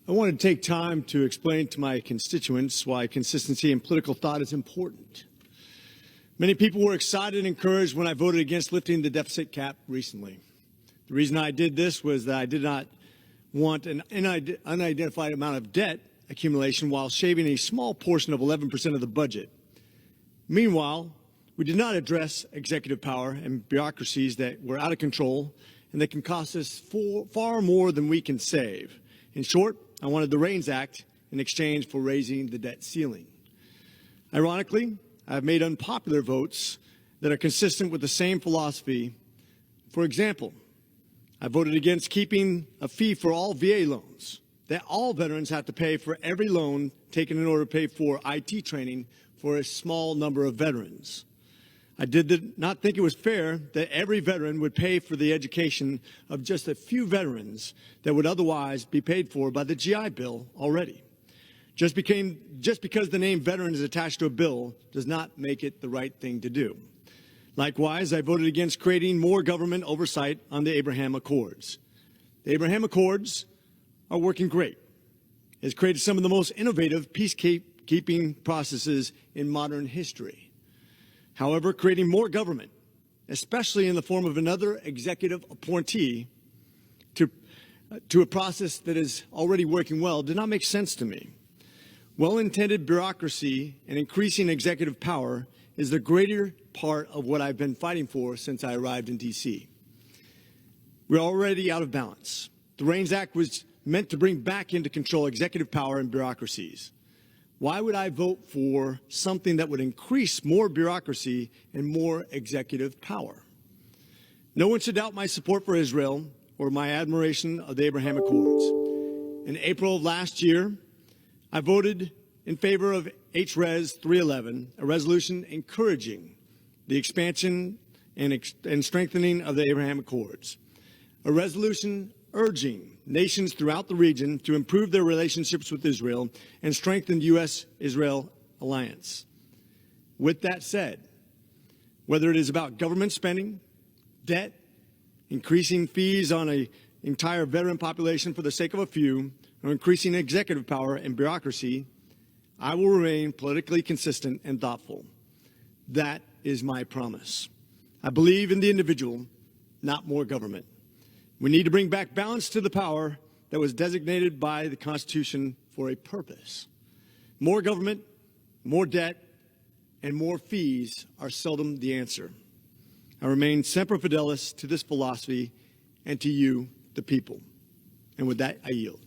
I want to take time to explain to my constituents why consistency in political thought is important. Many people were excited and encouraged when I voted against lifting the deficit cap recently. The reason I did this was that I did not want an unidentified amount of debt accumulation while shaving a small portion of 11% of the budget. Meanwhile, we did not address executive power and bureaucracies that were out of control and that can cost us far more than we can save. In short, I wanted the REINS Act in exchange for raising the debt ceiling. Ironically, I have made unpopular votes that are consistent with the same philosophy. For example, I voted against keeping a fee for all VA loans, that all veterans have to pay for every loan taken in order to pay for IT training for a small number of veterans. I did not think it was fair that every veteran would pay for the education of just a few veterans that would otherwise be paid for by the GI Bill already. Just because the name veteran is attached to a bill does not make it the right thing to do. Likewise, I voted against creating more government oversight on the Abraham Accords. The Abraham Accords are working great. It's created some of the most innovative peacekeeping processes in modern history. However, creating more government, especially in the form of another executive appointee to a process that is already working well, did not make sense to me. Well-intended bureaucracy and increasing executive power is the greater part of what I've been fighting for since I arrived in D.C. We're already out of balance. The REINS Act was meant to bring back into control executive power and bureaucracies. Why would I vote for something that would increase more bureaucracy and more executive power? No one should doubt my support for Israel or my admiration of the Abraham Accords. In April of last year, I voted in favor of H.Res. 311, a resolution encouraging the expansion and strengthening of the Abraham Accords, a resolution urging nations throughout the region to improve their relationships with Israel and strengthen the U.S.-Israel alliance. With that said, whether it is about government spending, debt, increasing fees on an entire veteran population for the sake of a few, or increasing executive power and bureaucracy, I will remain politically consistent and thoughtful. That is my promise. I believe in the individual, not more government. We need to bring back balance to the power that was designated by the Constitution for a purpose. More government, more debt, and more fees are seldom the answer. I remain semper fidelis to this philosophy and to you, the people. And with that, I yield.